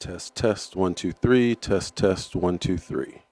Test, test, 1, 2, 3. Test, test, 1, 2, 3.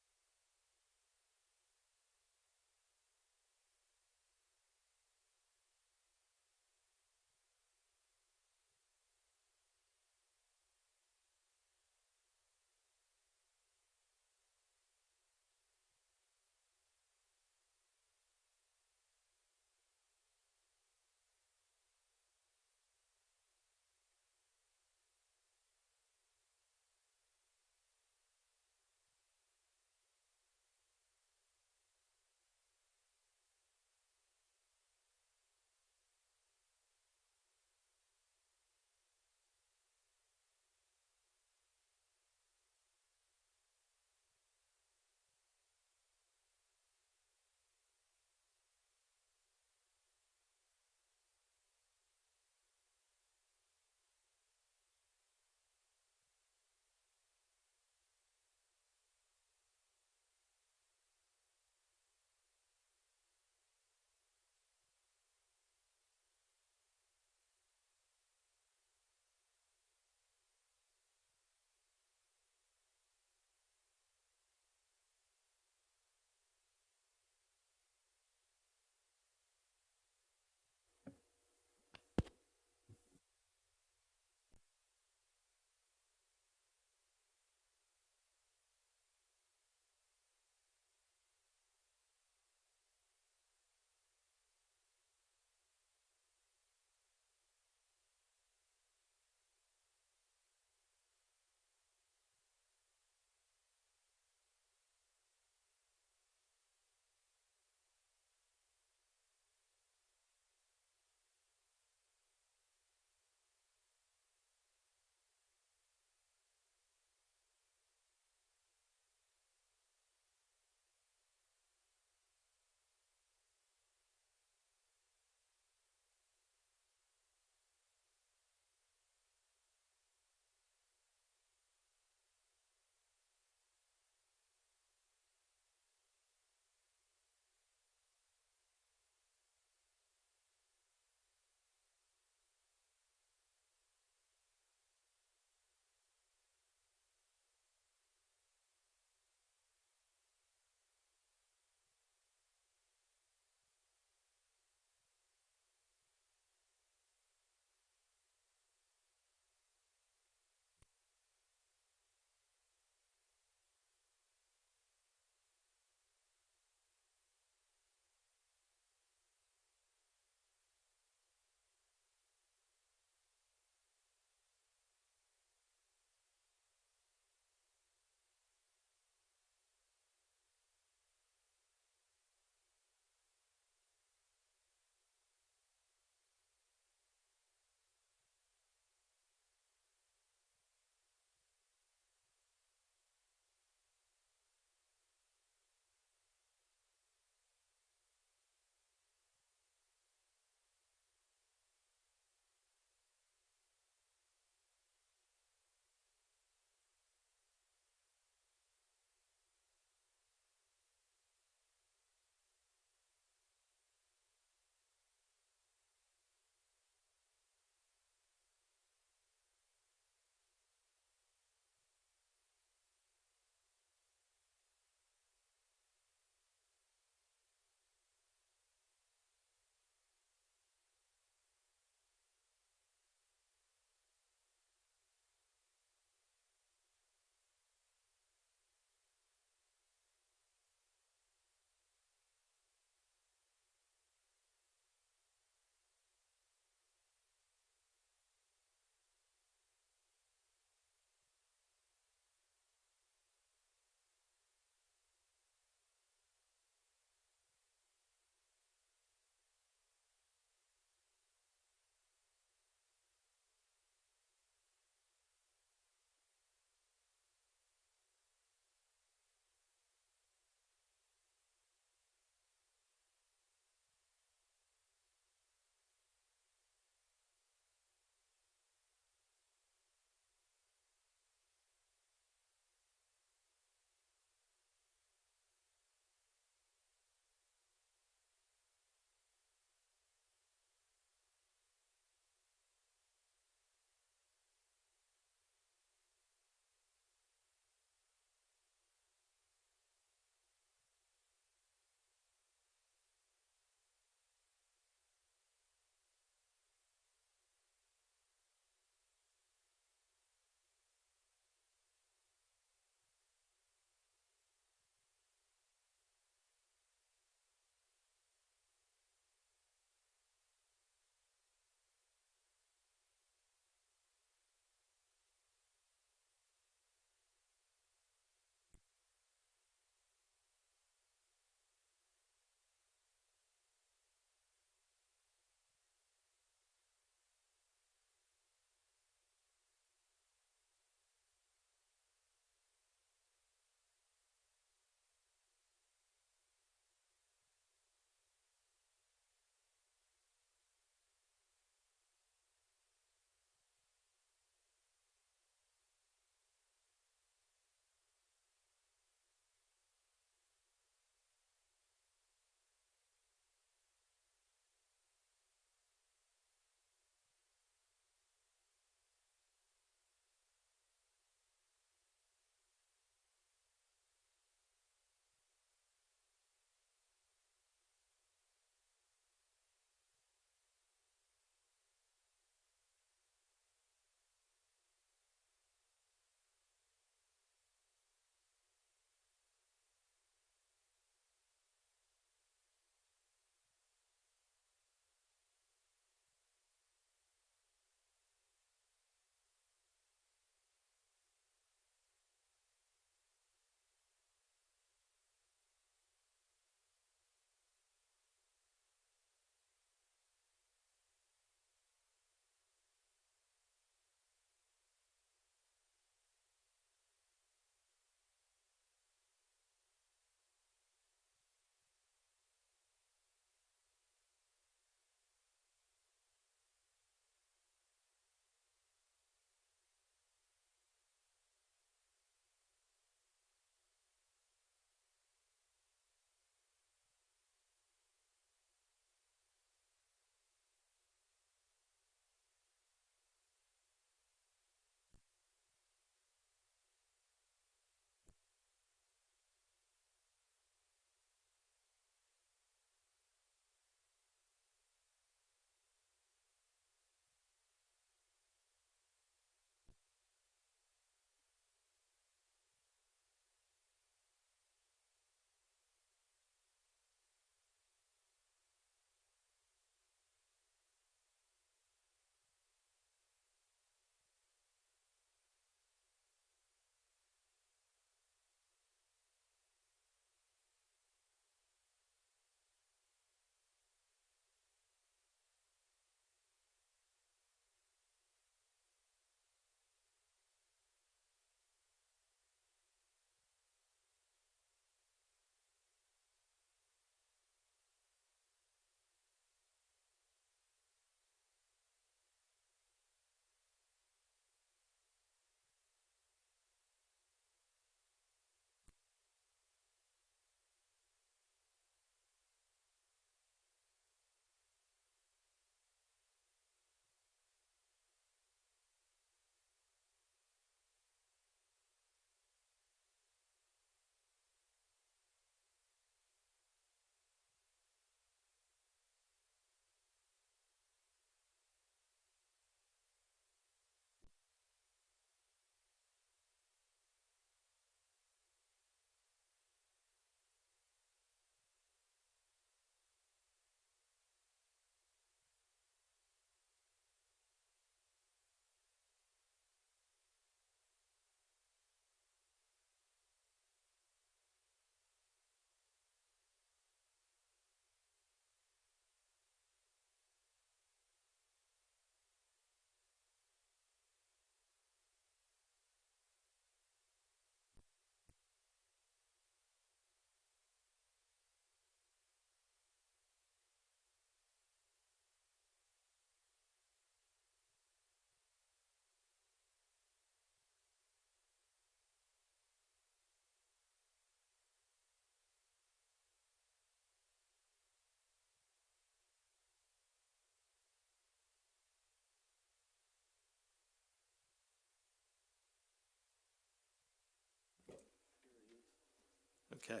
Okay.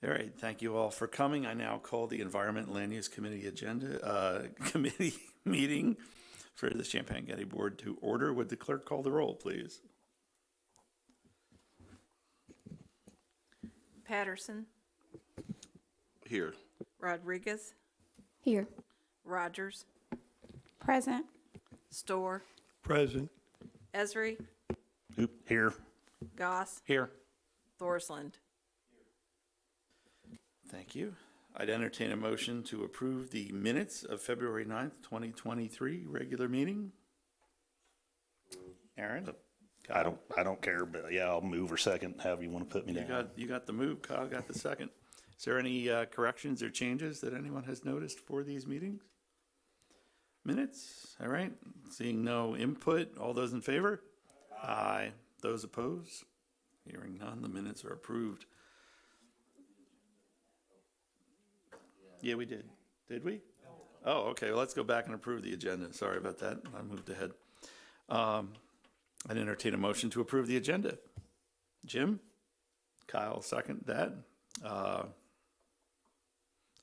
All right, thank you all for coming. I now call the Environment and Land Use Committee committee meeting for the Champaign-Getty Board to order. Would the clerk call the roll, please? Patterson, Here. Rodriguez, Here. Rogers, Present. Storr, Present. Esri, Here. Goss, Here. Thorsland. Thank you. I'd entertain a motion to approve the minutes of February 9th, 2023 regular meeting. Aaron? I don't care, but yeah, I'll move or second, however you want to put me down. You got the move, Kyle got the second. Is there any corrections or changes that anyone has noticed for these meetings? Minutes? All right. Seeing no input, all those in favor? Aye. Those opposed? Hearing none, the minutes are approved. Yeah, we did. Did we? Oh, okay. Well, let's go back and approve the agenda. Sorry about that. I moved ahead. I'd entertain a motion to approve the agenda. Jim? Kyle, second that. I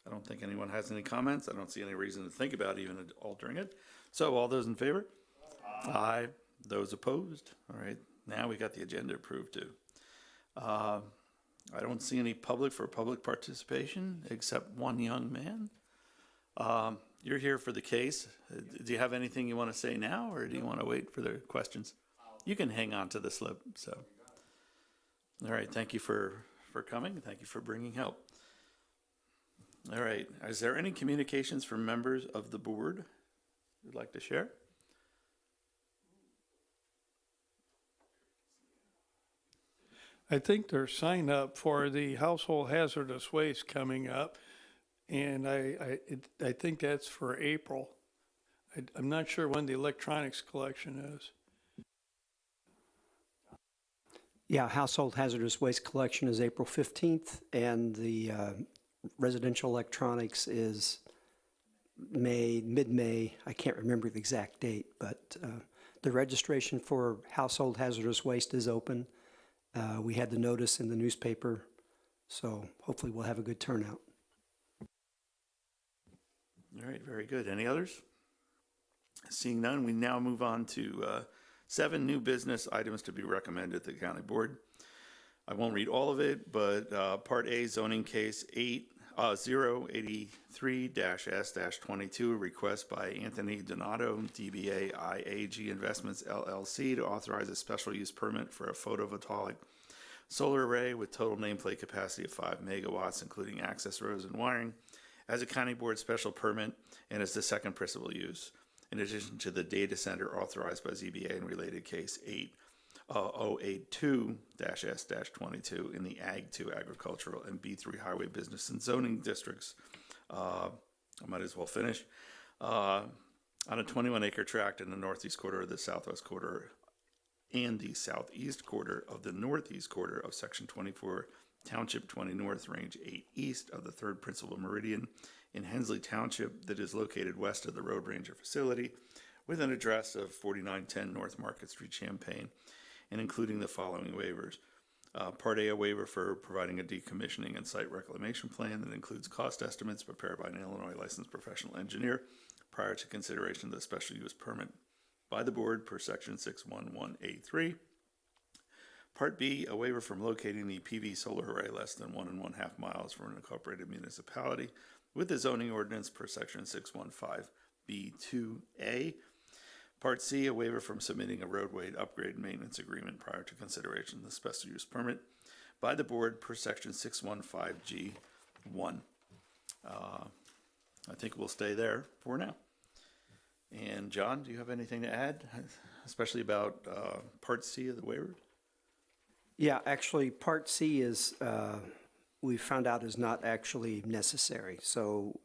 don't think anyone has any comments. I don't see any reason to think about even altering it. So all those in favor? Aye. Those opposed? All right. Now we got the agenda approved too. I don't see any public participation except one young man. You're here for the case. Do you have anything you want to say now, or do you want to wait for the questions? You can hang on to the slip. So, all right. Thank you for coming. Thank you for bringing help. All right. Is there any communications from members of the board you'd like to share? I think they're signed up for the household hazardous waste coming up, and I think that's for April. I'm not sure when the electronics collection is. Yeah, household hazardous waste collection is April 15th, and the residential electronics is mid-May. I can't remember the exact date, but the registration for household hazardous waste is open. We had the notice in the newspaper, so hopefully we'll have a good turnout. All right, very good. Any others? Seeing none, we now move on to 7 new business items to be recommended to the county board. I won't read all of it, but Part A, zoning case 083-S-22, request by Anthony Donato, DBA IAG Investments LLC, to authorize a special use permit for a photovoltaic solar array with total nameplate capacity of 5 megawatts, including access roads and wiring, as a county board special permit and as the second principal use, in addition to the data center authorized by ZBA in related case 082-S-22 in the Ag 2 agricultural and B3 highway business and zoning districts. I might as well finish. On a 21-acre tract in the northeast quarter of the southwest quarter and the southeast quarter of the northeast quarter of Section 24, Township 20 North, Range 8 East of the 3rd Principal Meridian in Hensley Township, that is located west of the Road Ranger facility, with an address of 4910 North Market Street, Champaign, and including the following waivers. Part A, a waiver for providing a decommissioning and site reclamation plan that includes cost estimates prepared by an Illinois licensed professional engineer prior to consideration of the special use permit by the board per section 611A3. Part B, a waiver from locating the PV solar array less than 1.5 miles from an incorporated municipality with the zoning ordinance per section 615B2A. Part C, a waiver from submitting a roadway upgrade and maintenance agreement prior to consideration of the special use permit by the board per section 615G1. I think we'll stay there for now. And John, do you have anything to add, especially about Part C of the waiver? Yeah, actually, Part C is, we found out is not actually necessary. So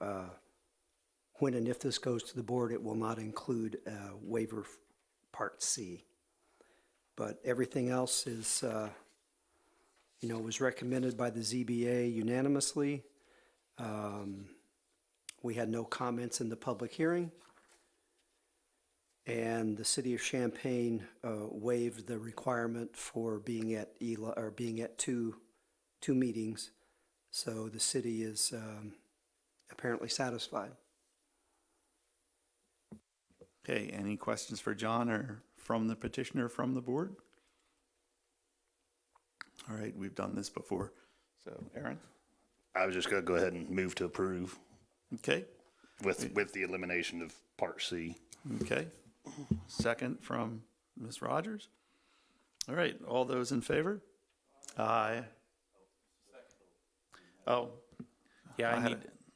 when and if this goes to the board, it will not include waiver Part C. But everything else is, was recommended by the ZBA unanimously. We had no comments in the public hearing. And the city of Champaign waived the requirement for being at ELUC, or being at two meetings. So the city is apparently satisfied. Okay, any questions for John or from the petitioner from the board? All right, we've done this before. So, Aaron? I was just gonna go ahead and move to approve Okay, with the elimination of Part C. okay. Second from Ms. Rogers. All right, all those in favor? Aye. Oh, Yeah, I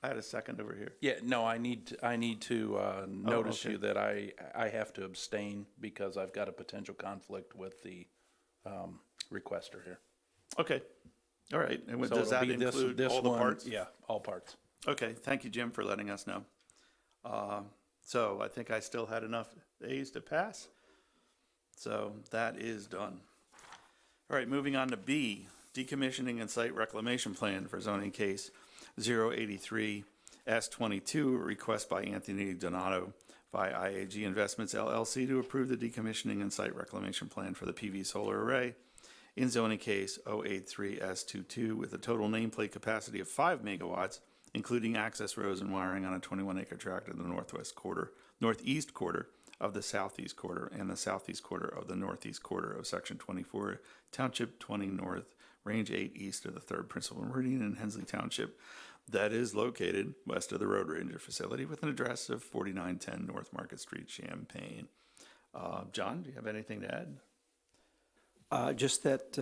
had a second over here. yeah, no, I need to notice okay. you that I have to abstain because I've got a potential conflict with the requester here. Okay, all right. And So does it'll that be this- include this all the one- parts? Yeah, all parts. Okay, thank you, Jim, for letting us know. So I think I still had enough A's to pass. So that is done. All right, moving on to B, decommissioning and site reclamation plan for zoning case 083S22, request by Anthony Donato by IAG Investments LLC to approve the decommissioning and site reclamation plan for the PV solar array in zoning case 083S22 with a total nameplate capacity of 5 megawatts, including access roads and wiring on a 21-acre tract in the northeast quarter of the southeast quarter and the southeast quarter of the northeast quarter of Section 24, Township 20 North, Range 8 east of the 3rd Principal Meridian in Hensley Township, that is located west of the Road Ranger facility with an address of 4910 North Market Street, Champaign. John, do you have anything to add? Just that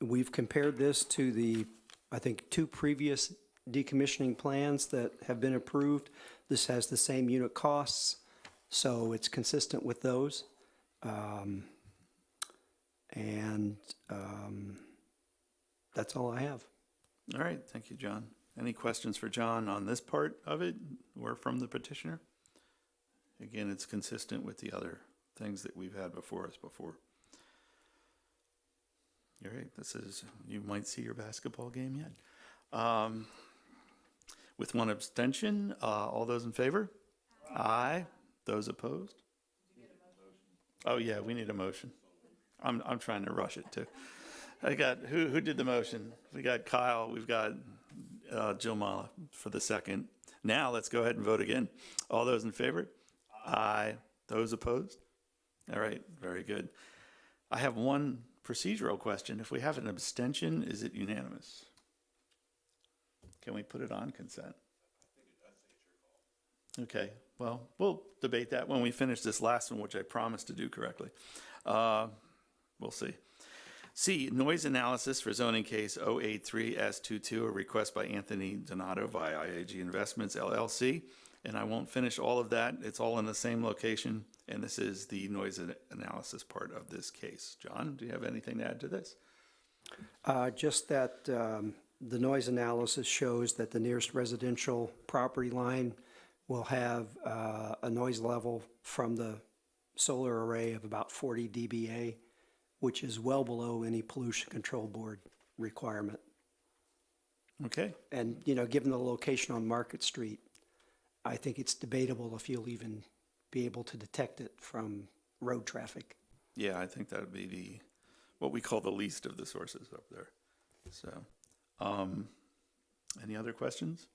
we've compared this to the, I think, 2 previous decommissioning plans that have been approved. This has the same unit costs, so it's consistent with those. That's all I have. All right, thank you, John. Any questions for John on this part of it or from the petitioner? Again, it's consistent with the other things that we've had before us before. All right, this is, you might see your basketball game yet. With one abstention, all those in favor? Aye. Those opposed? Oh, yeah, we need a motion. I'm trying to rush it too. I got, who did the motion? We got Kyle, we've got Jill Mala for the second. Now let's go ahead and vote again. All those in favor? Aye. Those opposed? All right, very good. I have one procedural question. If we have an abstention, is it unanimous? Can we put it on consent? Okay, well, we'll debate that when we finish this last one, which I promised to do correctly. We'll see. C, noise analysis for zoning case 083S22, a request by Anthony Donato via IAG Investments LLC. And I won't finish all of that. It's all in the same location. And this is the noise analysis part of this case. John, do you have anything to add to this? Just that the noise analysis shows that the nearest residential property line will have a noise level from the solar array of about 40 dBA, which is well below any pollution control board requirement. Okay. And, you know, given the location on Market Street, I think it's debatable if you'll even be able to detect it from road traffic. Yeah, I think that would be what we call the least of the sources up there. So, any other questions?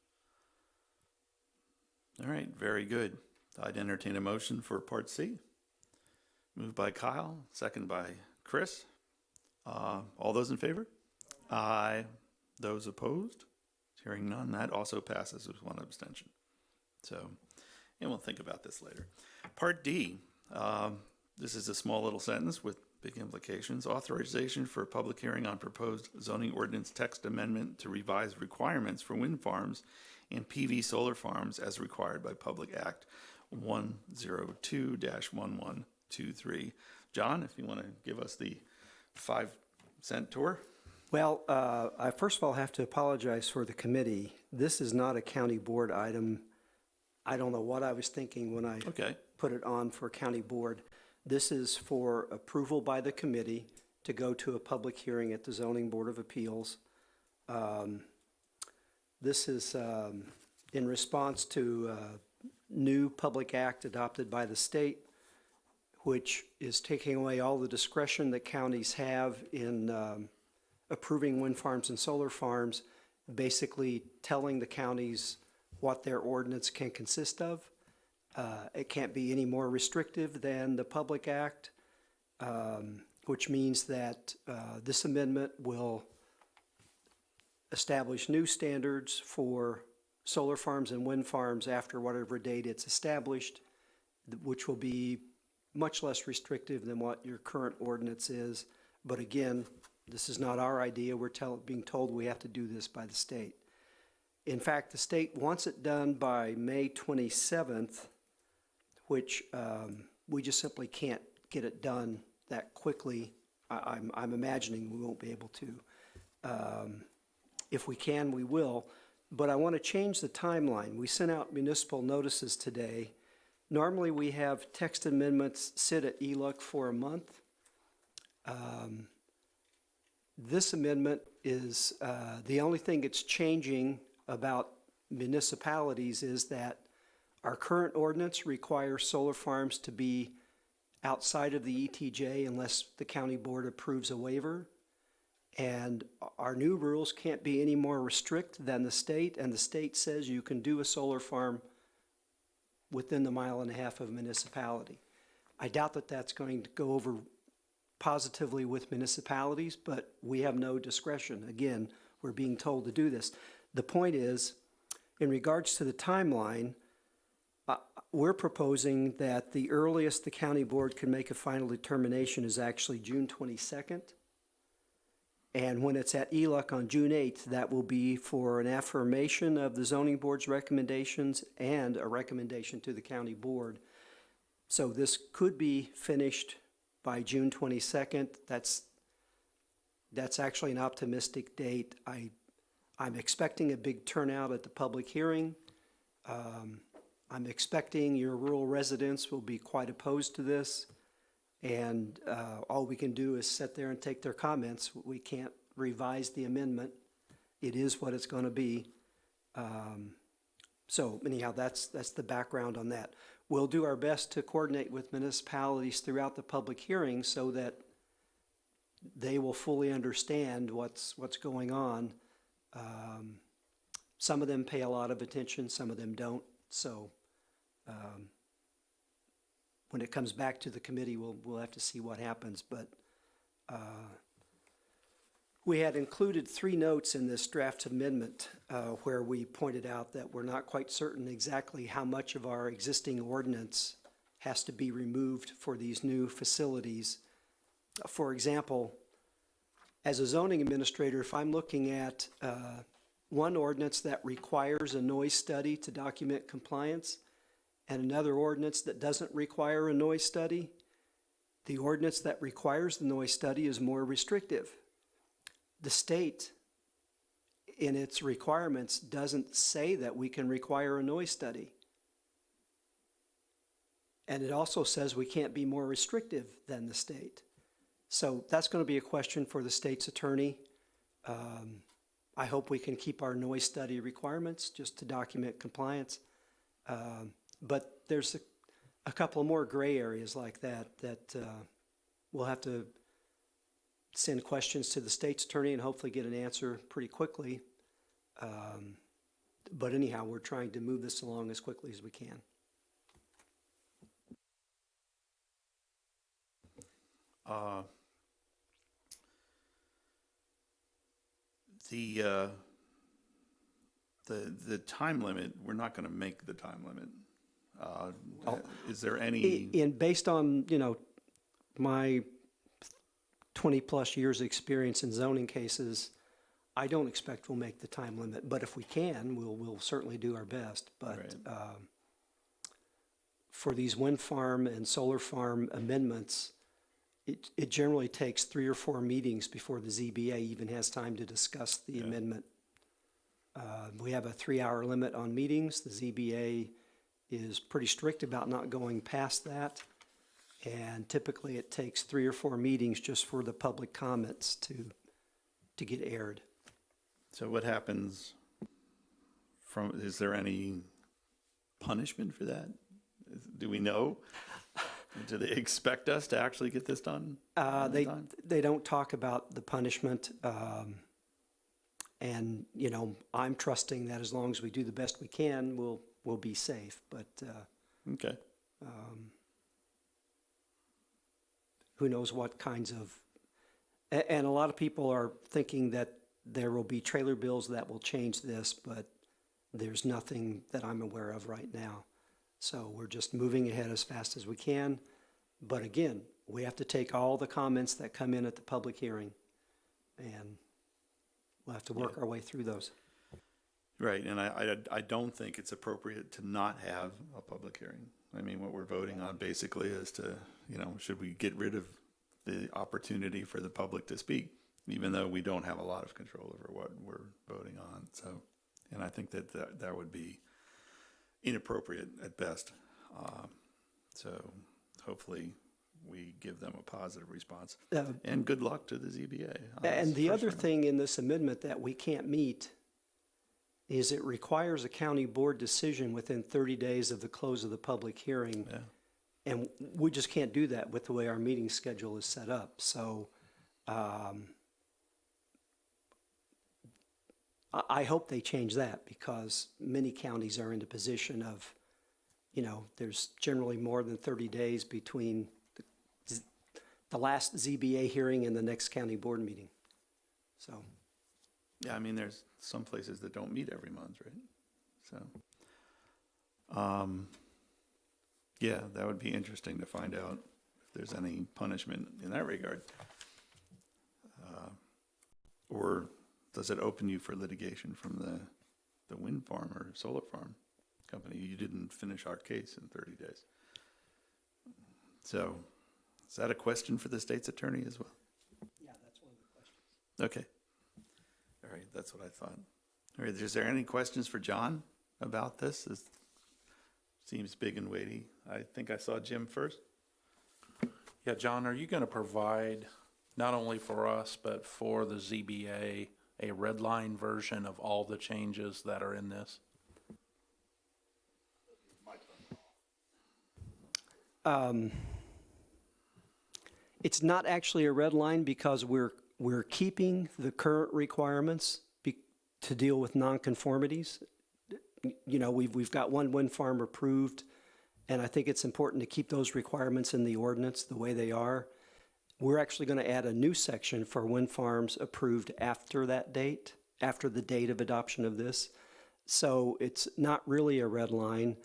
All right, very good. I'd entertain a motion for Part C. Moved by Kyle, second by Chris. All those in favor? Aye. Those opposed? Hearing none, that also passes with one abstention. So, and we'll think about this later. Part D, this is a small little sentence with big implications. Authorization for a public hearing on proposed zoning ordinance text amendment to revise requirements for wind farms and PV solar farms as required by Public Act 102-1123. John, if you want to give us the 5-cent tour. Well, I first of all have to apologize for the committee. This is not a county board item. I don't know what I was thinking when I put it on for county board. This is for approval by the committee to go to a public hearing at the Zoning Board of Appeals. This is in response to a new public act adopted by the state which is taking away all the discretion that counties have in approving wind farms and solar farms, basically telling the counties what their ordinance can consist of. It can't be any more restrictive than the Public Act, which means that this amendment will establish new standards for solar farms and wind farms after whatever date it's established, which will be much less restrictive than what your current ordinance is. But again, this is not our idea. We're being told we have to do this by the state. In fact, the state wants it done by May 27th, which we just simply can't get it done that quickly. I'm imagining we won't be able to. If we can, we will. But I want to change the timeline. We sent out municipal notices today. Normally, we have text amendments sit at ELUC for a month. This amendment is, the only thing it's changing about municipalities is that our current ordinance requires solar farms to be outside of the ETJ unless the county board approves a waiver. And our new rules can't be any more restrict than the state, and the state says you can do a solar farm within the 1.5 miles of municipality. I doubt that that's going to go over positively with municipalities, but we have no discretion. Again, we're being told to do this. The point is, in regards to the timeline, we're proposing that the earliest the county board can make a final determination is actually June 22nd. And when it's at ELUC on June 8th, that will be for an affirmation of the zoning board's recommendations and a recommendation to the county board. So this could be finished by June 22nd. That's actually an optimistic date. I'm expecting a big turnout at the public hearing. I'm expecting your rural residents will be quite opposed to this. And all we can do is sit there and take their comments. We can't revise the amendment. It is what it's going to be. So anyhow, that's the background on that. We'll do our best to coordinate with municipalities throughout the public hearing so that they will fully understand what's going on. Some of them pay a lot of attention, some of them don't. So when it comes back to the committee, we'll have to see what happens. But we had included 3 notes in this draft amendment where we pointed out that we're not quite certain exactly how much of our existing ordinance has to be removed for these new facilities. For example, as a zoning administrator, if I'm looking at one ordinance that requires a noise study to document compliance, and another ordinance that doesn't require a noise study, the ordinance that requires the noise study is more restrictive. The state, in its requirements, doesn't say that we can require a noise study. And it also says we can't be more restrictive than the state. So that's going to be a question for the state's attorney. I hope we can keep our noise study requirements just to document compliance. But there's a couple more gray areas like that we'll have to send questions to the state's attorney and hopefully get an answer pretty quickly. But anyhow, we're trying to move this along as quickly as we can. The time limit, we're not going to make the time limit. Is there any? Based on, my 20 plus years experience in zoning cases, I don't expect we'll make the time limit, but if we can, we'll certainly do our best. But Right. For these wind farm and solar farm amendments, it generally takes 3 or 4 meetings before the ZBA even has time to discuss the amendment. We have a 3-hour limit on meetings. The ZBA is pretty strict about not going past that. And typically it takes 3 or 4 meetings just for the public comments to get aired. So what happens is there any punishment for that? Do we know? Do they expect us to actually get this done? on They, time? they don't talk about the punishment. And, you know, I'm trusting that as long as we do the best we can, we'll be safe. But Okay. who knows what kinds of, and a lot of people are thinking that there will be trailer bills that will change this, but there's nothing that I'm aware of right now. So we're just moving ahead as fast as we can. But again, we have to take all the comments that come in at the public hearing, and we'll have to work our way through those. Right, and I don't think it's appropriate to not have a public hearing. I mean, what we're voting on basically is to, you know, should we get rid of the opportunity for the public to speak, even though we don't have a lot of control over what we're voting on. So, and I think that would be inappropriate at best. So hopefully we give them a positive response. And good luck to the ZBA. And the other thing in this amendment that we can't meet is it requires a county board decision within 30 days of the close of the public hearing. Yeah. And we just can't do that with the way our meeting schedule is set up. So I hope they change that, because many counties are in the position of, you know, there's generally more than 30 days between the last ZBA hearing and the next county board meeting. So. Yeah, I mean, there's some places that don't meet every month, right? So, yeah, that would be interesting to find out if there's any punishment in that regard. Or does it open you for litigation from the wind farm or solar farm company? You didn't finish our case in 30 days. So, is that a question for the state's attorney as well? Yeah, that's one of the questions. Okay. All right, that's what I thought. All right, is there any questions for John about this? This seems big and weighty. I think I saw Jim first. Yeah, John, are you going to provide, not only for us, but for the ZBA, a red line version of all the changes that are in this? It's not actually a red line, because we're keeping the current requirements to deal with nonconformities. You know, we've got one wind farm approved, and I think it's important to keep those requirements in the ordinance the way they are. We're actually going to add a new section for wind farms approved after that date, after the date of adoption of this. So it's not really a red line,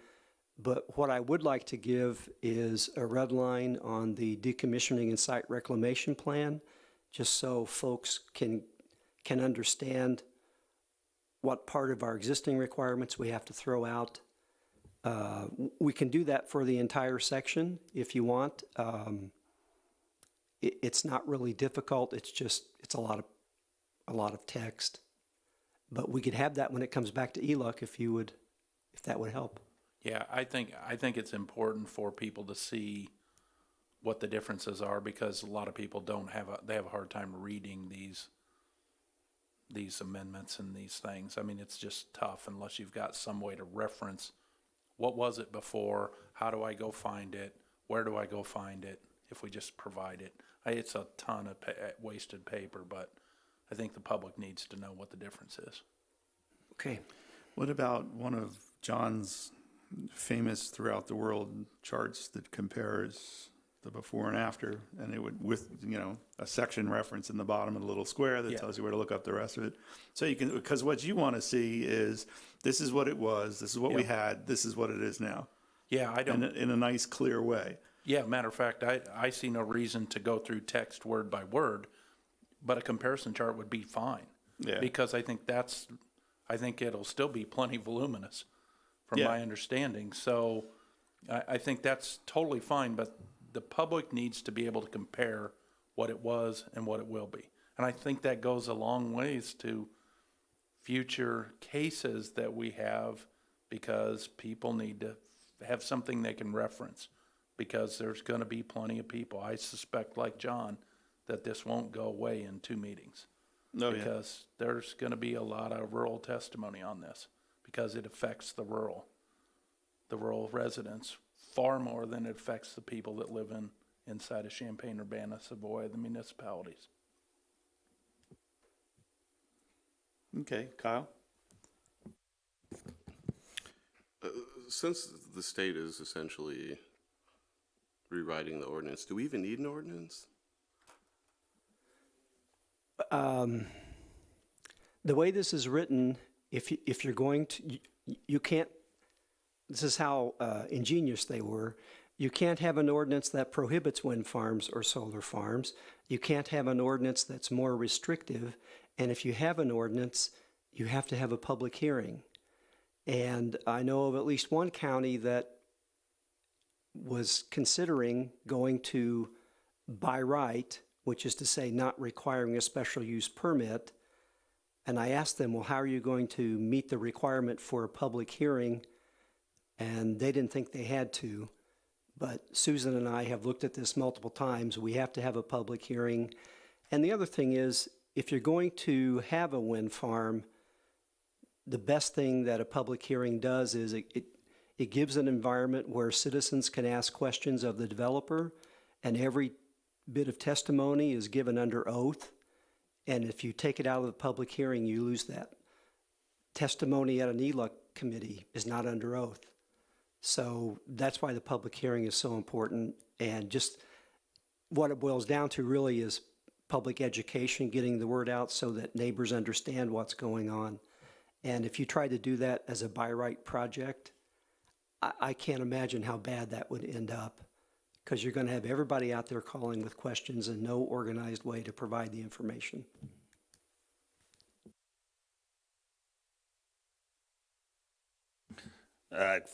but what I would like to give is a red line on the decommissioning and site reclamation plan, just so folks can understand what part of our existing requirements we have to throw out. We can do that for the entire section if you want. It's not really difficult. It's a lot of text, but we could have that when it comes back to ELUC if that would help. Yeah, I think it's important for people to see what the differences are, because a lot of people they have a hard time reading these amendments and these things. I mean, it's just tough unless you've got some way to reference what was it before, how do I go find it, where do I go find it, if we just provide it. It's a ton of wasted paper, but I think the public needs to know what the difference is. Okay. What about one of John's famous throughout the world charts that compares the before and after, and it would, with, you know, a section reference in the bottom of the little square that tells you where to look up the rest of it. So you can, because what you want to see is, this is what it was, this is what we had, this is what it is now. Yeah, I don't. In a nice, clear way. Yeah, matter of fact, I see no reason to go through text word by word, but a comparison chart would be fine. Yeah. Because I think it'll still be plenty voluminous from my understanding. So I think that's totally fine, but the public needs to be able to compare what it was and what it will be. And I think that goes a long ways to future cases that we have, because people need to have something they can reference, because there's going to be plenty of people. I suspect, like John, that this won't go away in 2 meetings. Because there's going to be a lot of rural testimony on this, because it affects the rural residents far more than it affects the people that live inside of Champaign, Urbana, Savoy, the municipalities. Okay, Kyle? Since the state is essentially rewriting the ordinance, do we even need an ordinance? The way this is written, if you're going to, you can't, this is how ingenious they were. You can't have an ordinance that prohibits wind farms or solar farms. You can't have an ordinance that's more restrictive. And if you have an ordinance, you have to have a public hearing. And I know of at least one county that was considering going to by right, which is to say not requiring a special use permit. And I asked them, well, how are you going to meet the requirement for a public hearing? And they didn't think they had to. But Susan and I have looked at this multiple times. We have to have a public hearing. And the other thing is, if you're going to have a wind farm, the best thing that a public hearing does is it gives an environment where citizens can ask questions of the developer, and every bit of testimony is given under oath. And if you take it out of the public hearing, you lose that. Testimony at an ELUC committee is not under oath. So that's why the public hearing is so important. And just what it boils down to really is public education, getting the word out so that neighbors understand what's going on. And if you try to do that as a by right project, I can't imagine how bad that would end up, because you're going to have everybody out there calling with questions and no organized way to provide the information.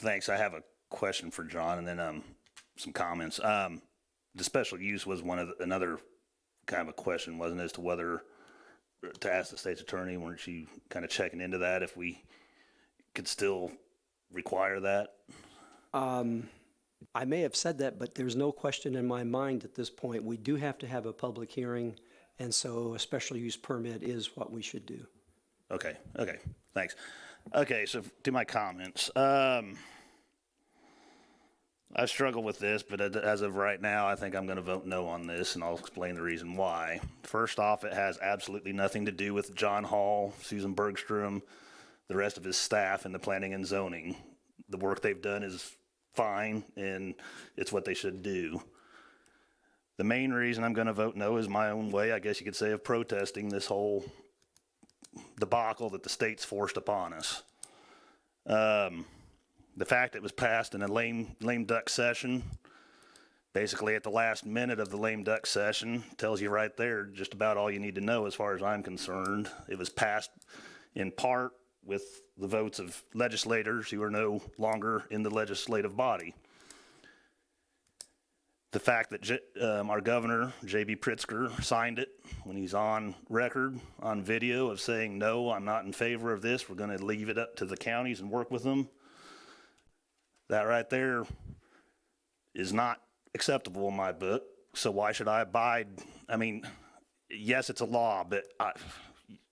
Thanks. I have a question for John, and then some comments. The special use was another kind of a question, wasn't it, as to whether to ask the state's attorney? Weren't you kind of checking into that, if we could still require that? I may have said that, but there's no question in my mind at this point. We do have to have a public hearing, and so a special use permit is what we should do. Okay, thanks. Okay, so to my comments. I struggle with this, but as of right now, I think I'm going to vote no on this, and I'll explain the reason why. First off, it has absolutely nothing to do with John Hall, Susan Bergstrom, the rest of his staff in the planning and zoning. The work they've done is fine, and it's what they should do. The main reason I'm going to vote no is my own way, I guess you could say, of protesting this whole debacle that the state's forced upon us. The fact it was passed in a lame duck session, basically at the last minute of the lame duck session, tells you right there just about all you need to know as far as I'm concerned. It was passed in part with the votes of legislators who are no longer in the legislative body. The fact that our governor, J.B. Pritzker, signed it when he's on record, on video, of saying, no, I'm not in favor of this, we're going to leave it up to the counties and work with them. That right there is not acceptable in my book, so why should I abide? I mean, yes, it's a law, but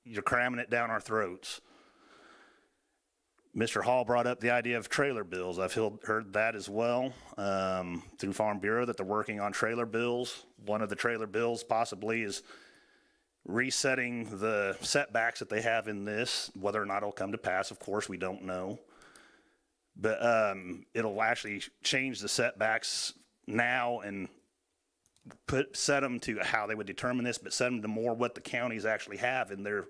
you're cramming it down our throats. Mr. Hall brought up the idea of trailer bills. I've heard that as well through Farm Bureau, that they're working on trailer bills. One of the trailer bills possibly is resetting the setbacks that they have in this. Whether or not it'll come to pass, of course, we don't know. But it'll actually change the setbacks now and set them to how they would determine this, but set them to more what the counties actually have in their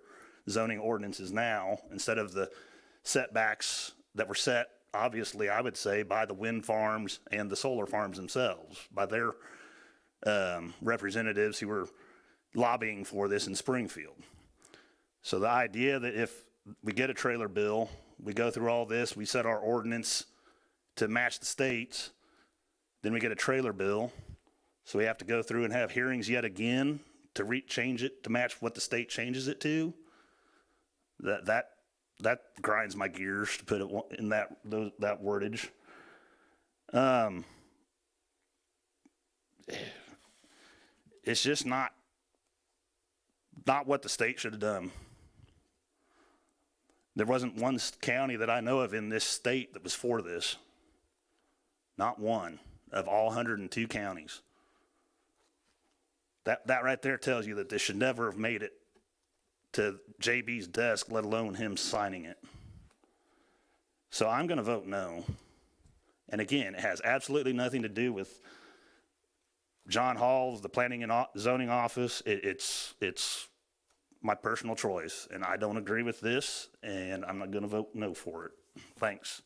zoning ordinances now, instead of the setbacks that were set, obviously, I would say, by the wind farms and the solar farms themselves, by their representatives who were lobbying for this in Springfield. So the idea that if we get a trailer bill, we go through all this, we set our ordinance to match the states, then we get a trailer bill, so we have to go through and have hearings yet again to change it to match what the state changes it to. That grinds my gears, to put it in that wordage. It's just not what the state should have done. There wasn't one county that I know of in this state that was for this. Not one of all 102 counties. That right there tells you that this should never have made it to JB's desk, let alone him signing it. So I'm going to vote no. And again, it has absolutely nothing to do with John Hall's, the planning and zoning office. It's my personal choice, and I don't agree with this, and I'm not going to vote no for it. Thanks.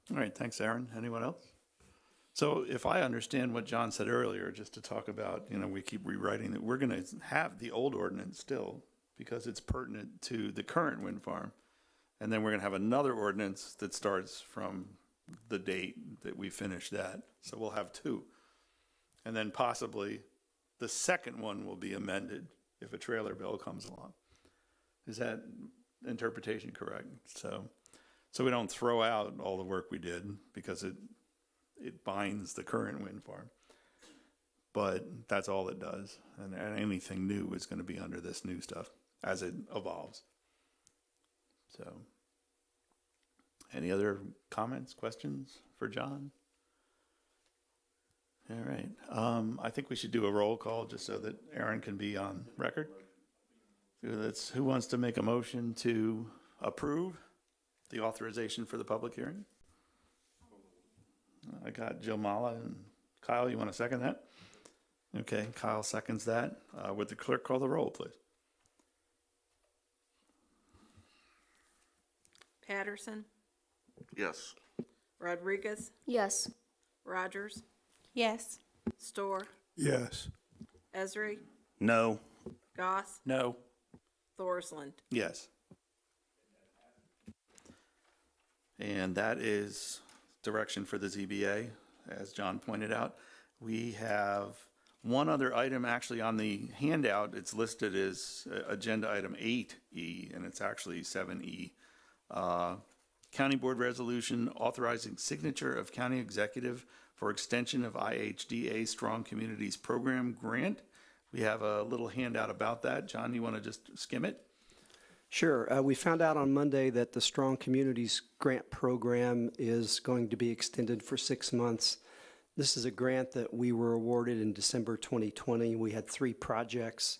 All right, thanks, Aaron. Anyone else? So if I understand what John said earlier, just to talk about, we keep rewriting it, we're going to have the old ordinance still because it's pertinent to the current wind farm. And then we're going to have another ordinance that starts from the date that we finish that. So we'll have two. And then possibly the second one will be amended if a trailer bill comes along. Is that interpretation correct? So we don't throw out all the work we did because it binds the current wind farm. But that's all it does. And anything new is going to be under this new stuff as it evolves. So, any other comments, questions for John? All right. I think we should do a roll call just so that Aaron can be on record. Who wants to make a motion to approve the authorization for the public hearing? I got Jill Mala and Kyle. You want to second that? Okay, Kyle seconds that. Would the clerk call the roll, please? Patterson, Yes. Rodriguez, Yes. Rogers, Yes. Store, Yes. Esri, No. Goss, No. Thorsland. Yes. And that is direction for the ZBA, as John pointed out. We have one other item actually on the handout. It's listed as agenda item 8E, and it's actually 7E. County Board Resolution authorizing signature of county executive for extension of IHDA Strong Communities Program grant. We have a little handout about that. John, you want to just skim it? Sure. We found out on Monday that the Strong Communities Grant Program is going to be extended for 6 months. This is a grant that we were awarded in December 2020. We had 3 projects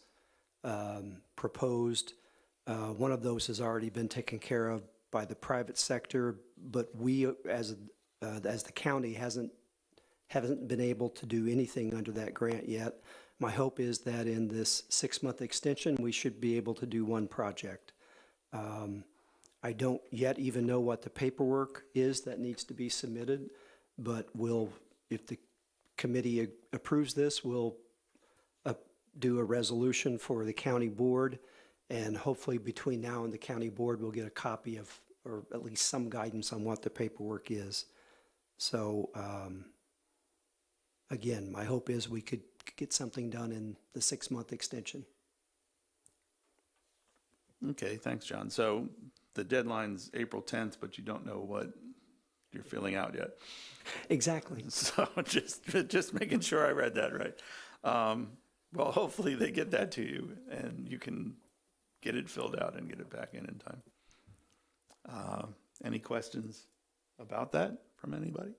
proposed. One of those has already been taken care of by the private sector, but we, as the county, haven't been able to do anything under that grant yet. My hope is that in this 6-month extension, we should be able to do 1 project. I don't yet even know what the paperwork is that needs to be submitted, but if the committee approves this, we'll do a resolution for the county board, and hopefully between now and the county board, we'll get a copy of, or at least some guidance on what the paperwork is. So, again, my hope is we could get something done in the 6-month extension. Okay, thanks, John. So the deadline's April 10th, but you don't know what you're filling out yet. Exactly. So just making sure I read that right. Well, hopefully they get that to you and you can get it filled out and get it back in time. Any questions about that from anybody?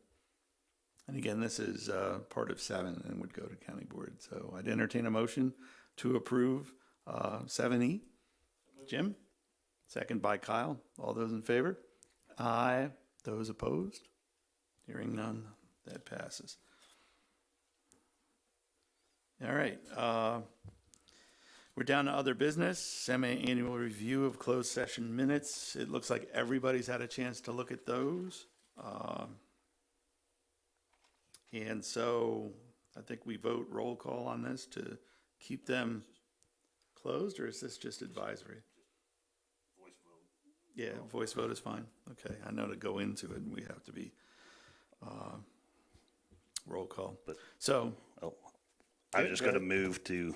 And again, this is part of 7 and would go to county board. So I'd entertain a motion to approve 7E. Jim, second by Kyle. All those in favor? Aye. Those opposed? Hearing none, that passes. All right. We're down to other business, semi-annual review of closed session minutes. It looks like everybody's had a chance to look at those. And so I think we vote roll call on this to keep them closed, or is this just advisory? Voice vote. Yeah, voice vote is fine. Okay, I know to go into it, we have to be roll call. But so, I was just going to move to,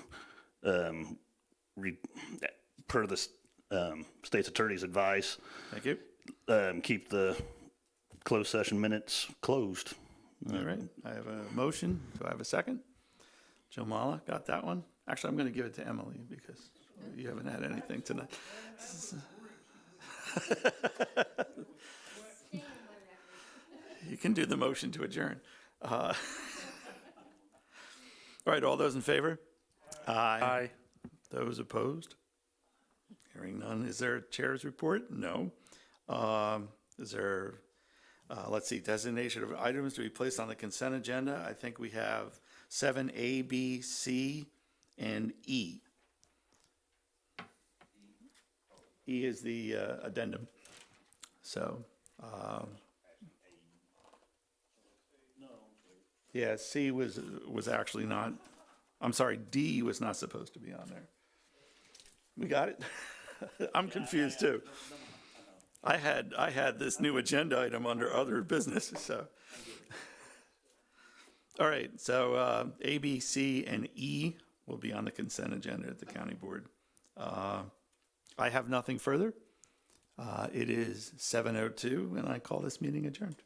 per the state's attorney's advice, thank you. keep the closed session minutes closed. All right, I have a motion. Do I have a second? Joe Mala, got that one? Actually, I'm going to give it to Emily because you haven't had anything tonight. You can do the motion to adjourn. All right, all those in favor? Aye. Those opposed? Hearing none. Is there a chair's report? No. Is there, let's see, designation of items to be placed on the consent agenda? I think we have 7A, B, C, and E. E is the addendum. So, yeah, C was actually not, I'm sorry, D was not supposed to be on there. We got it? I'm confused too. I had this new agenda item under other business, so. All right, so A, B, C, and E will be on the consent agenda at the county board. I have nothing further. It is 7:02, and I call this meeting adjourned.